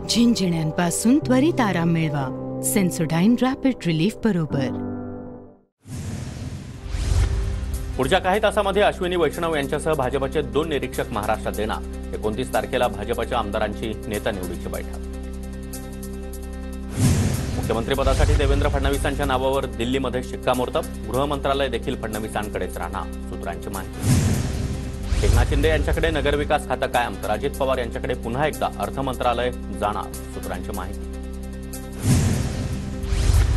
झिंझिण्यांपासून त्वरित आराम मिळवा सेन्सोडाइन रॅपिड रिलीफ बरोबर। पुढच्या काही तासामध्ये अश्विनी वैष्णव यांच्यासह भाजपचे 2 निरीक्षक महाराष्ट्रात येणार। 29 तारखेला भाजपच्या आमदारांची नेता निवडीची बैठक। मुख्यमंत्रीपदासाठी देवेंद्र फडणवीसांच्या नावावर दिल्लीमध्ये शिक्कामोर्तब। गृह मंत्रालय देखील फडणवीसांकडेच राहणार, सूत्रांची माहिती। एकनाथ शिंदे यांच्याकडे नगरविकास खातं कायम, तर अजित पवार यांच्याकडे पुन्हा एकदा अर्थ मंत्रालय जाणार, सूत्रांची माहिती।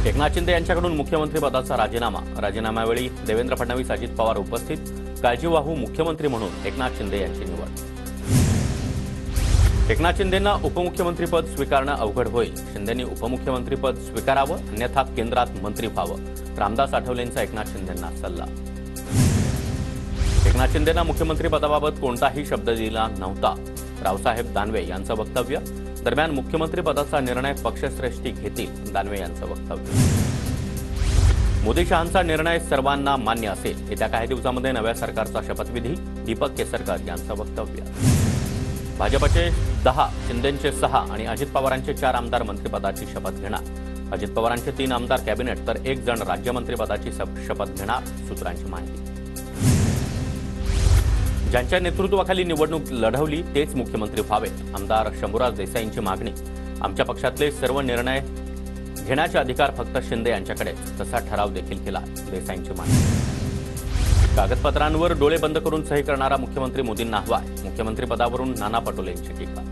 एकनाथ शिंदे यांच्याकडून मुख्यमंत्रीपदाचा राजीनाम्यावेळी देवेंद्र फडणवीस, अजित पवार उपस्थित। काळजीवाहू मुख्यमंत्री म्हणून एकनाथ शिंदे यांची निवड। एकनाथ शिंदेंना उपमुख्यमंत्रीपद स्वीकारणं अवघड होईल। शिंदेंनी उपमुख्यमंत्रीपद स्वीकारावं, अन्यथा केंद्रात मंत्री व्हावं, रामदास आठवलेंचा एकनाथ शिंदेंना सल्ला। एकनाथ शिंदेंना मुख्यमंत्रीपदाबाबत कोणताही शब्द दिला नव्हता, रावसाहेब दानवे यांचं वक्तव्य। दरम्यान मुख्यमंत्रीपदाचा निर्णय पक्षश्रेष्ठी घेतील, दानवे यांचं वक्तव्य। मोदी शहांचा निर्णय सर्वांना मान्य असेल, येत्या काही दिवसांमध्ये नव्या सरकारचा शपथविधी, दीपक केसरकर यांचं वक्तव्य। भाजपचे 10, शिंदेंचे 6 आणि अजित पवारांचे 4 आमदार मंत्रिपदाची शपथ घेणार। अजित पवारांचे 3 आमदार कॅबिनेट तर 1 जण राज्यमंत्रिपदाची शपथ घेणार, सूत्रांची माहिती। ज्यांच्या नेतृत्वाखाली निवडणूक लढवली तेच मुख्यमंत्री व्हावे, आमदार शंभूराज देसाईंची मागणी। आमच्या पक्षातले सर्व निर्णय घेण्याचे अधिकार फक्त शिंदे यांच्याकडे, तसा ठराव देखील केला, देसाईंची मागणी। कागदपत्रांवर डोळे बंद करून सही करणारा मुख्यमंत्री मोदींना हवाय, मुख्यमंत्रीपदावरून नाना पटोलेंची टीका।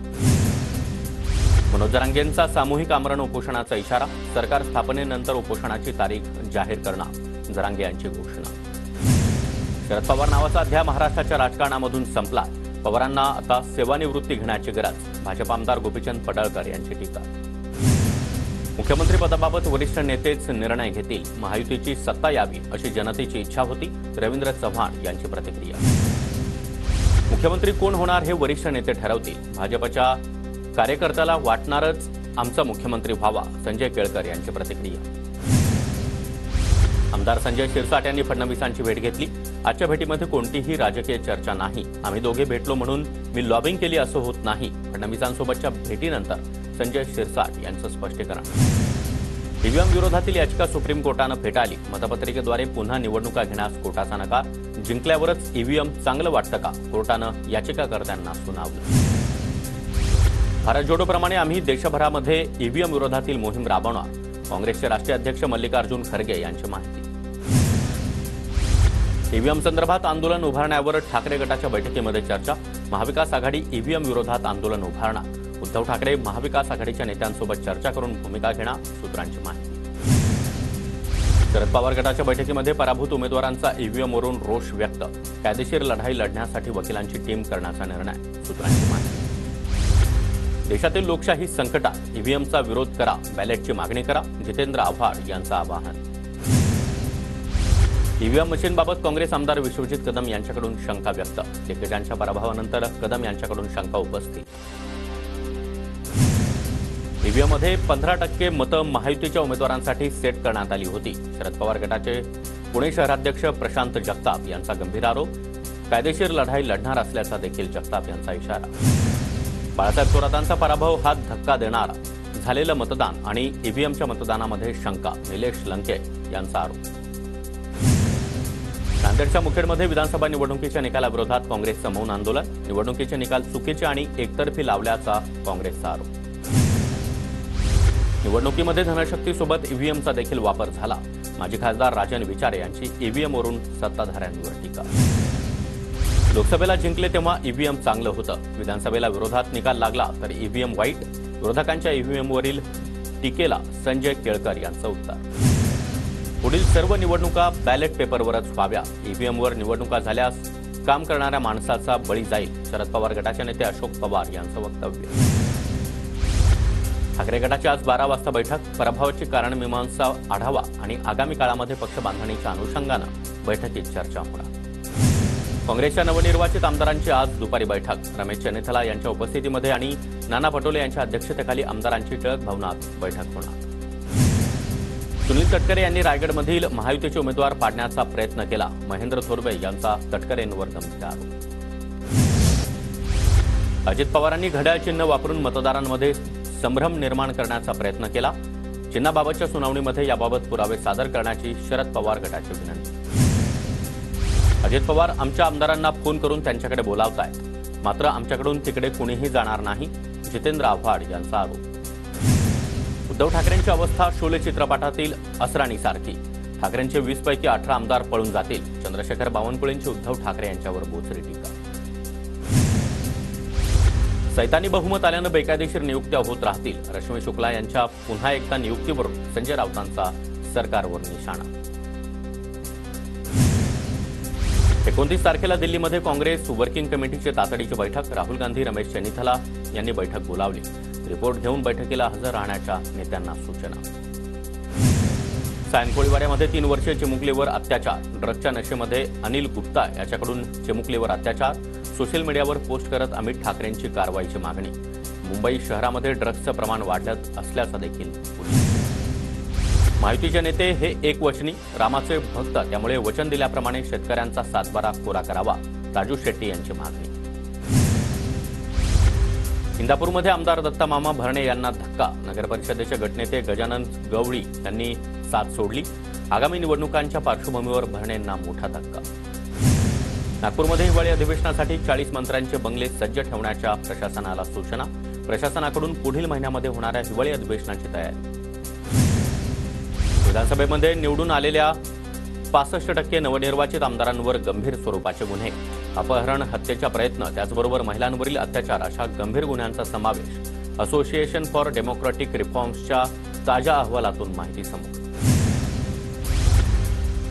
मनोज जरांगेंचा सामूहिक आमरण उपोषणाचा इशारा, सरकार स्थापनेनंतर उपोषणाची तारीख जाहीर करणार, जरांगे यांची घोषणा। शरद पवार नावाचा अध्याय महाराष्ट्राच्या राजकारणामधून संपला, पवारांना आता सेवानिवृत्ती घेण्याची गरज, भाजप आमदार गोपीचंद पडळकर यांची टीका। मुख्यमंत्रीपदाबाबत वरिष्ठ नेतेच निर्णय घेतील, महायुतीची सत्ता यावी अशी जनतेची इच्छा होती, रवींद्र चव्हाण यांची प्रतिक्रिया। मुख्यमंत्री कोण होणार हे वरिष्ठ नेते ठरवतील, भाजपच्या कार्यकर्त्याला वाटणारच आमचा मुख्यमंत्री व्हावा, संजय केळकर यांची प्रतिक्रिया। आमदार संजय शिरसाट यांनी फडणवीसांची भेट घेतली, आजच्या भेटीमध्ये कोणतीही राजकीय चर्चा नाही, आम्ही दोघे भेटलो म्हणून मी लॉबिंग केली असं होत नाही, फडणवीसांसोबतच्या भेटीनंतर संजय शिरसाट यांचं स्पष्टीकरण। ईव्हीएम विरोधातील याचिका सुप्रीम कोर्टानं फेटाळली, मतपत्रिकेद्वारे पुन्हा निवडणुका घेण्यास कोर्टाचा नकार, जिंकल्यावरच ईव्हीएम चांगलं वाटतं का, कोर्टानं याचिकाकर्त्यांना सुनावलं। भारत जोडोप्रमाणे आम्ही देशभरामध्ये ईव्हीएम विरोधातील मोहीम राबवणार, काँग्रेसचे राष्ट्रीय अध्यक्ष मल्लिकार्जुन खरगे यांची माहिती। ईव्हीएम संदर्भात आंदोलन उभारण्यावर ठाकरे गटाच्या बैठकीमध्ये चर्चा, महाविकास आघाडी ईव्हीएम विरोधात आंदोलन उभारणार, उद्धव ठाकरे महाविकास आघाडीच्या नेत्यांसोबत चर्चा करून भूमिका घेणार, सूत्रांची माहिती। शरद पवार गटाच्या बैठकीमध्ये पराभूत उमेदवारांचा ईव्हीएमवरून रोष व्यक्त, कायदेशीर लढाई लढण्यासाठी वकिलांची टीम करण्याचा निर्णय, सूत्रांची माहिती। देशातील लोकशाही संकटात, ईव्हीएमचा विरोध करा, बॅलेटची मागणी करा, जितेंद्र आव्हाड यांचं आवाहन। ईव्हीएम मशीनबाबत काँग्रेस आमदार विश्वजित कदम यांच्याकडून शंका व्यक्त, दिग्गजांच्या पराभवानंतर कदम यांच्याकडून शंका उपस्थित। ईव्हीएममध्ये 15% मतं महायुतीच्या उमेदवारांसाठी सेट करण्यात आली होती, शरद पवार गटाचे पुणे शहराध्यक्ष प्रशांत जगताप यांचा गंभीर आरोप, कायदेशीर लढाई लढणार असल्याचा देखील जगताप यांचा इशारा। बाळासाहेब थोरातांचा पराभव हा धक्का देणारा, झालेलं मतदान आणि ईव्हीएमच्या मतदानामध्ये शंका, निलेश लंके यांचा आरोप। नांदेडच्या मुखेडमध्ये विधानसभा निवडणुकीच्या निकालाविरोधात काँग्रेसचं मौन आंदोलन, निवडणुकीचे निकाल चुकीचे आणि एकतर्फी लावल्याचा काँग्रेसचा आरोप। निवडणुकीमध्ये धनशक्तीसोबत ईव्हीएमचा देखील वापर झाला, माजी खासदार राजन विचारे यांची ईव्हीएमवरून सत्ताधाऱ्यांवर टीका। लोकसभेला जिंकले तेव्हा ईव्हीएम चांगलं होतं, विधानसभेला विरोधात निकाल लागला तर ईव्हीएम वाईट, विरोधकांच्या ईव्हीएमवरील टीकेला संजय केळकर यांचं उत्तर। पुढील सर्व निवडणुका बॅलेट पेपरवरच व्हाव्या, ईव्हीएमवर निवडणुका झाल्यास काम करणाऱ्या माणसाचा बळी जाईल, शरद पवार गटाचे नेते अशोक पवार यांचं वक्तव्य। ठाकरे गटाची आज 12 वाजता बैठक, पराभवाची कारणमीमांसा आढावा आणि आगामी काळामध्ये पक्ष बांधणीच्या अनुषंगानं बैठकीत चर्चा होणार। काँग्रेसच्या नवनिर्वाचित आमदारांची आज दुपारी बैठक, रमेश चन्नेथला यांच्या उपस्थितीमध्ये आणि नाना पटोले यांच्या अध्यक्षतेखाली आमदारांची टिळक भवनात बैठक होणार। सुनील तटकरे यांनी रायगडमधील महायुतीचे उमेदवार पाडण्याचा प्रयत्न केला, महेंद्र थोरवे यांचा तटकरेंवर गंभीर आरोप। अजित पवारांनी घड्याळ चिन्ह वापरून मतदारांमध्ये संभ्रम निर्माण करण्याचा प्रयत्न केला. चिन्हाबाबतच्या सुनावणीमध्ये याबाबत पुरावे सादर करण्याची शरद पवार गटाची विनंती. अजित पवार आमच्या आमदारांना फोन करून त्यांच्याकडे बोलावतायत, मात्र आमच्याकडून तिकडे कुणीही जाणार नाही. जितेंद्र आव्हाड यांचा आरोप. उद्धव ठाकरेंची अवस्था शोले चित्रपटातील असराणीसारखी. ठाकरेंचे 20 पैकी 18 आमदार पळून जातील. चंद्रशेखर बावनकुळेंची उद्धव ठाकरे यांच्यावर बोचरी टीका. सैतानी बहुमत आल्यानं बेकायदेशीर नियुक्त्या होत राहतील. रश्मी शुक्ला यांच्या पुन्हा एकदा नियुक्तीवरून संजय राऊतांचा सरकारवर निशाणा. 29 तारखेला दिल्लीमध्ये काँग्रेस वर्किंग कमिटीची तातडीची बैठक. राहुल गांधी, रमेश चेन्निथला यांनी बैठक बोलावली. रिपोर्ट घेऊन बैठकीला हजर राहण्याच्या नेत्यांना सूचना. सायन कोळीवाड्यामध्ये 3 वर्षीय चिमुकलीवर अत्याचार. ड्रग्जच्या नशेमध्ये अनिल गुप्ता याच्याकडून चिमुकलीवर अत्याचार. सोशल मीडियावर पोस्ट करत अमित ठाकरेंची कारवाईची मागणी. मुंबई शहरामध्ये ड्रग्जचं प्रमाण वाढत असल्याचा देखील उल्लेख. महायुतीचे नेते हे एकवचनी, रामाचे भक्त, त्यामुळे वचन दिल्याप्रमाणे शेतकऱ्यांचा सातबारा कोरा करावा. राजू शेट्टी यांची मागणी. इंदापूरमध्ये आमदार दत्तामामा भरणे यांना धक्का. नगरपरिषदेचे गटनेते गजानन गवळी यांनी साथ सोडली. आगामी निवडणुकांच्या पार्श्वभूमीवर भरणेंना मोठा धक्का. नागपूरमध्ये हिवाळी अधिवेशनासाठी 40 मंत्र्यांचे बंगले सज्ज ठेवण्याच्या प्रशासनाला सूचना. प्रशासनाकडून पुढील महिन्यामध्ये होणाऱ्या हिवाळी अधिवेशनाची तयारी. विधानसभेमध्ये निवडून आलेल्या 65% नवनिर्वाचित आमदारांवर गंभीर स्वरूपाचे गुन्हे. अपहरण, हत्येचा प्रयत्न, त्याचबरोबर महिलांवरील अत्याचार अशा गंभीर गुन्ह्यांचा समावेश. असोसिएशन फॉर डेमोक्रॅटिक रिफॉर्म्सच्या ताज्या अहवालातून माहिती समोर.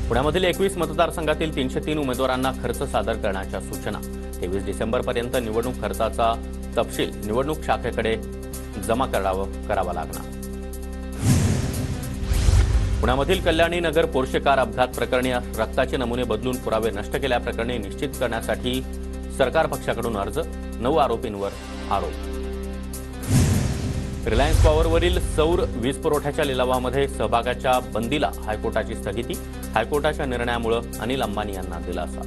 पुण्यामधील 21 मतदारसंघातील 303 उमेदवारांना खर्च सादर करण्याच्या सूचना. 23 डिसेंबरपर्यंत निवडणूक खर्चाचा तपशील निवडणूक शाखेकडे जमा करावा लागणार. पुण्यामधील कल्याणी नगर पोर्शे कार अपघात प्रकरणी रक्ताचे नमुने बदलून पुरावे नष्ट केल्याप्रकरणी निश्चित करण्यासाठी सरकार पक्षाकडून अर्ज. 9 आरोपींवर आरोप. रिलायन्स पॉवरवरील सौर वीज पुरवठ्याच्या लिलावामध्ये सहभागाच्या बंदीला हायकोर्टाची स्थगिती. हायकोर्टाच्या निर्णयामुळे अनिल अंबानी यांना दिलासा.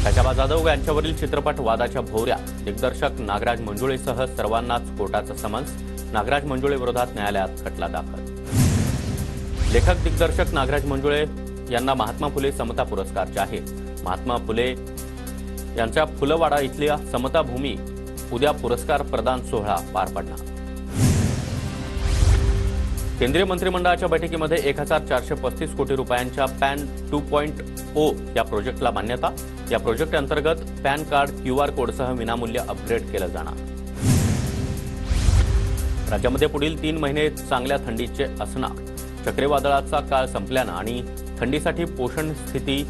शाहजाबा जाधव यांच्यावरील चित्रपट वादाच्या भोवऱ्या. दिग्दर्शक नागराज मंजुळेसह सर्वांनाच कोर्टाचं समन्स. नागराज मंजुळे विरोधात न्यायालयात खटला दाखल. लेखक दिग्दर्शक नागराज मंजुळे यांना महात्मा फुले समता पुरस्कार जाहीर. महात्मा फुले यांच्या फुलवाडा इथल्या समता भूमी उद्या पुरस्कार प्रदान सोहळा पार पडणार. केंद्रीय मंत्रिमंडळाच्या बैठकीमध्ये 1435 कोटी रुपयांच्या पॅन 2.0 या प्रोजेक्टला मान्यता. या प्रोजेक्ट अंतर्गत पॅन कार्ड QR कोडसह विनामूल्य अपग्रेड केलं जाणार. राज्यामध्ये पुढील 3 महिने चांगल्या थंडीचे असणार. चक्रीवादळाचा काळ संपल्यानं आणि थंडीसाठी पोषण स्थिती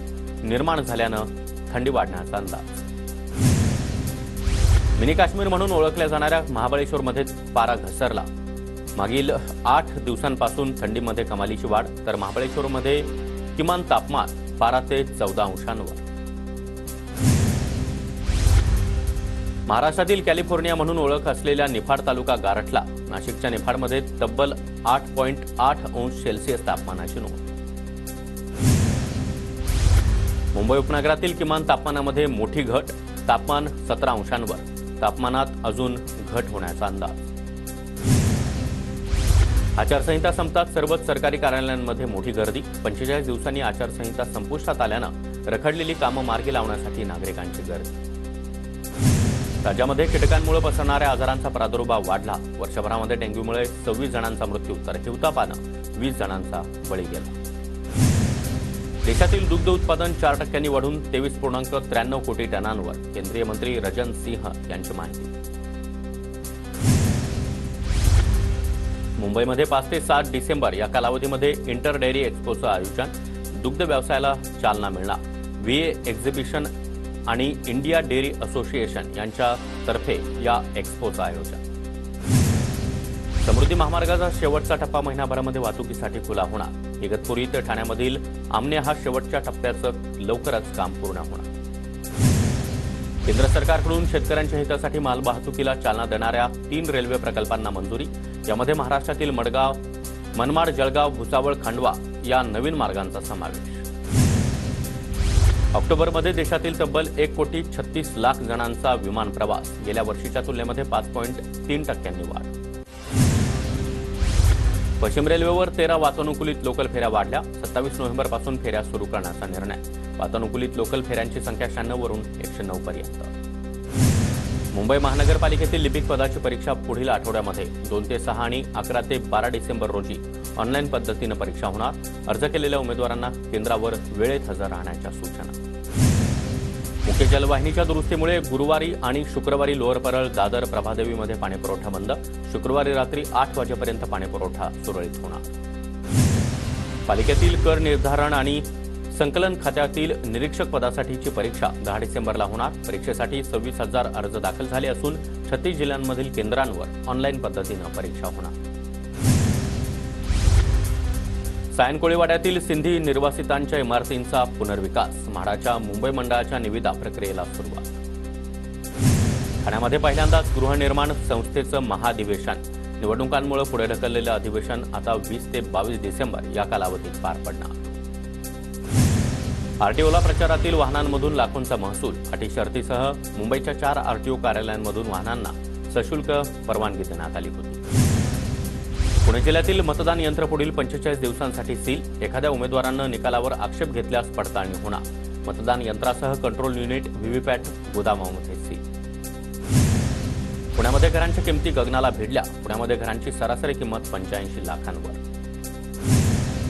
निर्माण झाल्यानं थंडी वाढण्याचा अंदाज. मिनी काश्मीर म्हणून ओळखल्या जाणाऱ्या महाबळेश्वरमध्ये पारा घसरला. मागील 8 दिवसांपासून थंडीमध्ये कमालीची वाढ. तर महाबळेश्वरमध्ये किमान तापमान 12 ते 14 अंशांवर. महाराष्ट्रातील कॅलिफोर्निया म्हणून ओळख असलेल्या निफाड तालुका गारठला. नाशिकच्या निफाडमध्ये तब्बल 8.8 अंश सेल्सिअस तापमानाची नोंद. मुंबई उपनगरातील किमान तापमानामध्ये मोठी घट. तापमान 17 अंशांवर. तापमानात अजून घट होण्याचा अंदाज. आचारसंहिता संपतात सर्वच सरकारी कार्यालयांमध्ये मोठी गर्दी. 45 दिवसांनी आचारसंहिता संपुष्टात आल्यानं रखडलेली कामं मार्गी लावण्यासाठी नागरिकांची गर्दी. राज्यामध्ये कीटकांमुळे पसरणाऱ्या आजारांचा प्रादुर्भाव वाढला. वर्षभरामध्ये डेंग्यूमुळे 26 जणांचा मृत्यू तर हिवतापानं 20 जणांचा बळी गेला. देशातील दुग्ध उत्पादन 4% वाढून 23.93 कोटी टनांवर. केंद्रीय मंत्री रजन सिंह यांची माहिती. मुंबईमध्ये 5 ते 7 डिसेंबर या कालावधीमध्ये इंटर डेअरी एक्स्पोचं आयोजन. दुग्ध व्यवसायाला चालना मिळणार. VA एक्झिबिशन आणि इंडिया डेअरी असोसिएशन यांच्यातर्फे या एक्स्पोचं आयोजन. समृद्धी महामार्गाचा शेवटचा टप्पा महिनाभरामध्ये वाहतुकीसाठी खुला होणार. इगतपुरी ते ठाण्यामधील आमने हा शेवटच्या टप्प्याचं लवकरच काम पूर्ण होणार. केंद्र सरकारकडून शेतकऱ्यांच्या हितासाठी मालवाहतुकीला चालना देणाऱ्या 3 रेल्वे प्रकल्पांना मंजुरी. यामध्ये महाराष्ट्रातील मडगाव, मनमाड, जळगाव, भुसावळ, खंडवा या नवीन मार्गांचा समावेश. ऑक्टोबरमध्ये देशातील तब्बल 1,36,00,000 जणांचा विमान प्रवास, गेल्या वर्षीच्या तुलनेमध्ये 5.3% वाढ. पश्चिम रेल्वेवर 13 वातानुकूलित लोकल फेऱ्या वाढल्या. 27 नोव्हेंबरपासून फेऱ्या सुरू करण्याचा निर्णय. वातानुकूलित लोकल फेऱ्यांची संख्या 96 वरून 109 पर्यंत. मुंबई महानगरपालिकेतील लिपिक पदाची परीक्षा पुढील आठवड्यामध्ये 2 ते 6 आणि 11 ते 12 डिसेंबर रोजी ऑनलाईन पद्धतीनं परीक्षा होणार. अर्ज केलेल्या उमेदवारांना केंद्रावर वेळेत हजर राहण्याच्या सूचना. मुख्य जलवाहिनीच्या दुरुस्तीमुळे गुरुवारी आणि शुक्रवारी लोअर परळ, दादर, प्रभादेवीमध्ये पाणीपुरवठा बंद. शुक्रवारी रात्री 8 वाजेपर्यंत पाणीपुरवठा सुरळीत होणार. पालिकेतील कर निर्धारण आणि संकलन खात्यातील निरीक्षक पदासाठीची परीक्षा 10 डिसेंबरला होणार. परीक्षेसाठी 26,000 अर्ज दाखल झाले असून 36 जिल्ह्यांमधील केंद्रांवर ऑनलाईन पद्धतीनं परीक्षा होणार. सायन कोळीवाड्यातील सिंधी निर्वासितांच्या इमारतींचा पुनर्विकास, म्हाडाच्या मुंबई मंडळाच्या निविदा प्रक्रियेला सुरुवात. ठाण्यामध्ये पहिल्यांदाच गृहनिर्माण संस्थेचं महाधिवेशन. निवडणुकांमुळे पुढे ढकललेलं अधिवेशन आता 20 ते 22 डिसेंबर या कालावधीत पार पडणार. आरटीओला प्रचारातील वाहनांमधून लाखोंचा महसूल. अटी शर्तीसह मुंबईच्या 4 आरटीओ कार्यालयांमधून वाहनांना सशुल्क परवानगी देण्यात आली होती. पुणे जिल्ह्यातील मतदान यंत्र पुढील 45 दिवसांसाठी सील. एखाद्या उमेदवारानं निकालावर आक्षेप घेतल्यास पडताळणी होणार. मतदान यंत्रासह कंट्रोल युनिट, व्हीव्हीपॅट गोदामामध्ये सील. पुण्यामध्ये घरांच्या किमती गगनाला भिडल्या. पुण्यामध्ये घरांची सरासरी किंमत 85 लाखांवर.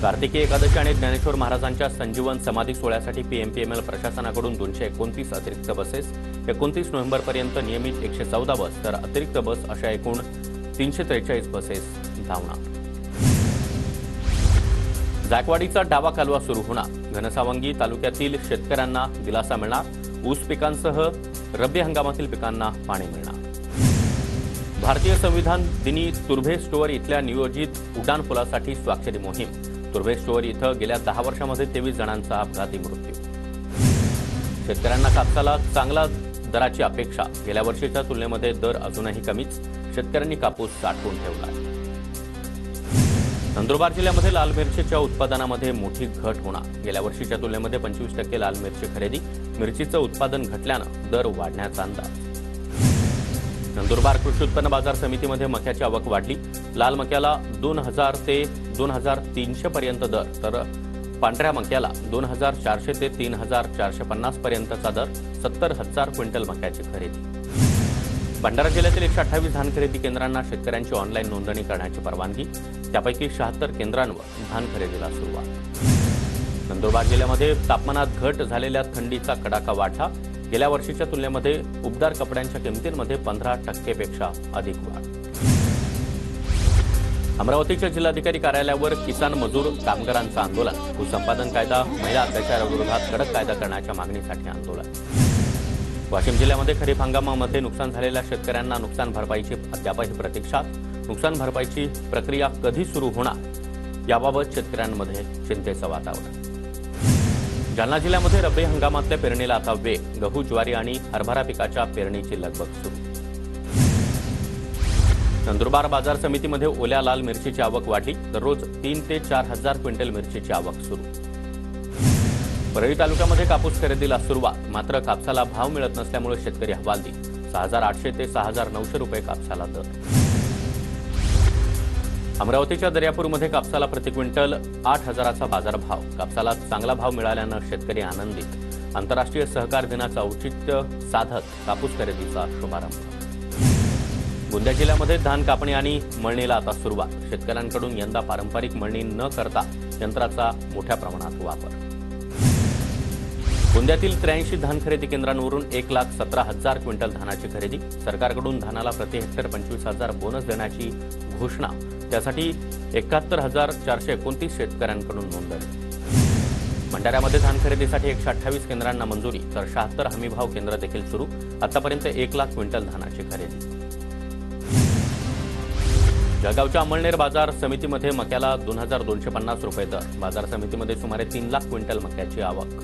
कार्तिकी एकादशी आणि ज्ञानेश्वर महाराजांच्या संजीवन समाधी सोहळ्यासाठी पीएमपीएमएल प्रशासनाकडून 229 अतिरिक्त बसेस. 29 नोव्हेंबरपर्यंत नियमित 114 बस तर अतिरिक्त बस अशा एकूण 343 बसेस धावणार. जायकवाडीचा डावा कालवा सुरू होणार. घनसावंगी तालुक्यातील शेतकऱ्यांना दिलासा मिळणार. ऊस पिकांसह रब्बी हंगामातील पिकांना पाणी मिळणार. भारतीय संविधान दिनी तुर्भे स्टोअर इथल्या नियोजित उड्डाणपुलासाठी स्वाक्षरी मोहीम. तुर्भे स्टोअर इथं गेल्या 10 वर्षांमध्ये 23 जणांचा अपघाती मृत्यू. शेतकऱ्यांना कापसाला चांगला दराची अपेक्षा. गेल्या वर्षीच्या तुलनेमध्ये दर अजूनही कमीच. शेतकऱ्यांनी कापूस साठवून ठेवला. नंदुरबार जिल्ह्यामध्ये लाल मिरचीच्या उत्पादनामध्ये मोठी घट होणार. गेल्या वर्षीच्या तुलनेमध्ये 25% लाल मिरची खरेदी. मिरचीचं उत्पादन घटल्यानं दर वाढण्याचा अंदाज. नंदुरबार कृषी उत्पन्न बाजार समितीमध्ये मक्याची आवक वाढली. लाल मक्याला 2,000 ते 2,300 पर्यंत दर, तर पांढऱ्या मक्याला 2,400 ते 3,450 पर्यंतचा दर. 70,000 क्विंटल मक्याची खरेदी. भंडारा जिल्ह्यातील 128 धान खरेदी केंद्रांना शेतकऱ्यांची ऑनलाईन नोंदणी करण्याची परवानगी. त्यापैकी 76 केंद्रांवर धान खरेदीला सुरुवात. नंदुरबार जिल्ह्यामध्ये तापमानात घट, झालेल्या थंडीचा कडाका वाढला. गेल्या वर्षीच्या तुलनेमध्ये उबदार कपड्यांच्या किमतींमध्ये 15% पेक्षा अधिक वाढ. अमरावतीच्या जिल्हाधिकारी कार्यालयावर किसान मजूर कामगारांचं आंदोलन. भूसंपादन कायदा, महिला अत्याचाराविरोधात कडक कायदा करण्याच्या मागणीसाठी आंदोलन. वाशिम जिल्ह्यामध्ये खरीप हंगामामध्ये नुकसान झालेल्या शेतकऱ्यांना नुकसान भरपाईची अद्यापही प्रतीक्षा. नुकसान भरपाईची प्रक्रिया कधी सुरू होणार याबाबत शेतकऱ्यांमध्ये चिंतेचं वातावरण. जालना जिल्ह्यामध्ये रब्बी हंगामातल्या पेरणीला आता वेग. गहू, ज्वारी आणि हरभरा पिकाच्या पेरणीची लगबग सुरू. नंदुरबार बाजार समितीमध्ये ओल्या लाल मिरचीची आवक वाढली. दररोज 3 ते 4,000 क्विंटल मिरचीची आवक सुरू. परळी तालुक्यामध्ये कापूस खरेदीला सुरुवात. मात्र कापसाला भाव मिळत नसल्यामुळे शेतकरी हवालदिल. 6,800 ते 6,900 रुपये कापसाला दर. अमरावतीच्या दर्यापूरमध्ये कापसाला प्रति क्विंटल 8,000चा बाजारभाव. कापसाला चांगला भाव मिळाल्यानं शेतकरी आनंदित. आंतरराष्ट्रीय सहकार दिनाचं औचित्य साधत कापूस खरेदीचा शुभारंभ. गोंदिया जिल्ह्यामध्ये धान कापणी आणि मळणीला आता सुरुवात. शेतकऱ्यांकडून यंदा पारंपरिक मळणी न करता यंत्राचा मोठ्या प्रमाणात वापर. गोंदियातील 83 धान खरेदी केंद्रांवरून 1,17,000 क्विंटल धानाची खरेदी. सरकारकडून धानाला प्रति हेक्टर 25,000 बोनस देण्याची घोषणा. त्यासाठी 71,429 शेतकऱ्यांकडून नोंदणी. भंडाऱ्यामध्ये धान खरेदीसाठी 128 केंद्रांना मंजुरी, तर 76 हमीभाव केंद्र देखील सुरू. आतापर्यंत 1,00,000 क्विंटल धानाची खरेदी. जळगावच्या अमळनेर बाजार समितीमध्ये मक्याला 2,250 रुपये दर. बाजार समितीमध्ये सुमारे 3,00,000 क्विंटल मक्याची आवक.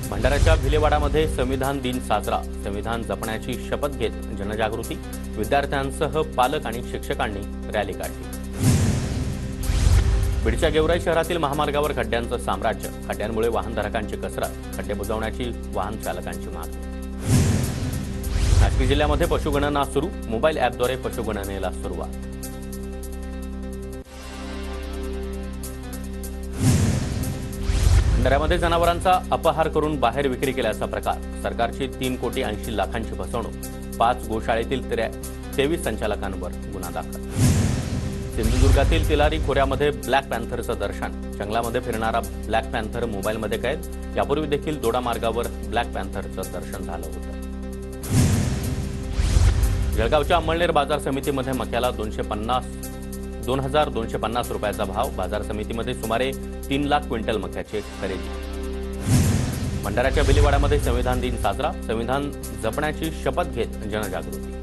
भंडाऱ्याच्या भिलेवाडामध्ये संविधान दिन साजरा. संविधान जपण्याची शपथ घेत जनजागृती. विद्यार्थ्यांसह पालक आणि शिक्षकांनी रॅली काढली. बीडच्या गेवराई शहरातील महामार्गावर खड्ड्यांचं साम्राज्य. खड्ड्यांमुळे वाहनधारकांची कसरत, खड्डे बुजवण्याची वाहन चालकांची मागणी. नाशिक जिल्ह्यामध्ये पशुगणना सुरू. मोबाईल ॲपद्वारे पशुगणनेला सुरुवात. भंडाऱ्यामध्ये जनावरांचा अपहार करून बाहेर विक्री केल्याचा प्रकार. सरकारची 3,80,00,000ची फसवणूक. 5 गोशाळेतील 23 संचालकांवर गुन्हा दाखल. सिंधुदुर्गातील तिलारी खोऱ्यामध्ये ब्लॅक पॅन्थरचं दर्शन. जंगलामध्ये फिरणारा ब्लॅक पॅन्थर मोबाईलमध्ये कैद. यापूर्वी देखील दोडा मार्गावर ब्लॅक पॅन्थरचं दर्शन झालं होतं. जळगावच्या अंमळनेर बाजार समितीमध्ये मक्याला 2,250 रुपयाचा भाव. बाजार समितीमध्ये सुमारे 3 लाख क्विंटल मक्याची खरेदी. भंडाऱ्याच्या बेलीवाड्यामध्ये संविधान दिन साजरा. संविधान जपण्याची शपथ घेत जनजागृती.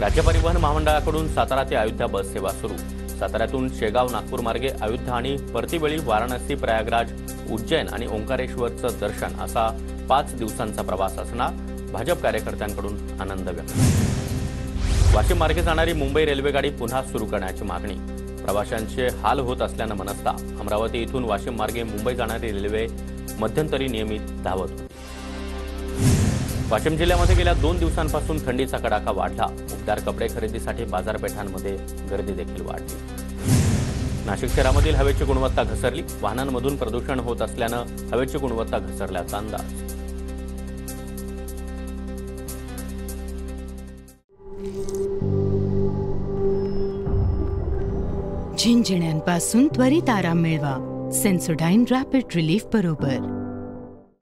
राज्य परिवहन महामंडळाकडून सातारा ते अयोध्या बस सेवा सुरू. साताऱ्यातून शेगाव नागपूर मार्गे अयोध्या आणि परतीवेळी वाराणसी, प्रयागराज, उज्जैन आणि ओंकारेश्वरचं दर्शन असा 5 दिवसांचा प्रवास असणार. भाजप कार्यकर्त्यांकडून आनंद व्यक्त. वाशिम मार्गे जाणारी मुंबई रेल्वेगाडी पुन्हा सुरू करण्याची मागणी. प्रवाशांचे हाल होत असल्यानं मनस्ता. अमरावती इथून वाशिम मार्गे मुंबई जाणारी रेल्वे मध्यंतरी नियमित धावत होती. वाशिम जिल्ह्यामध्ये गेल्या 2 दिवसांपासून थंडीचा कडाका वाढला. उबदार कपडे खरेदीसाठी बाजारपेठांमध्ये गर्दी देखील वाढली. नाशिक शहरामधील हवेची गुणवत्ता घसरली. वाहनांमधून प्रदूषण होत असल्यानं हवेची गुणवत्ता घसरल्याचा अंदाज. झिंझिण्यांपासून त्वरित आराम मिळवा. सेन्सोडाइन रॅपिड रिलीफ बरोबर.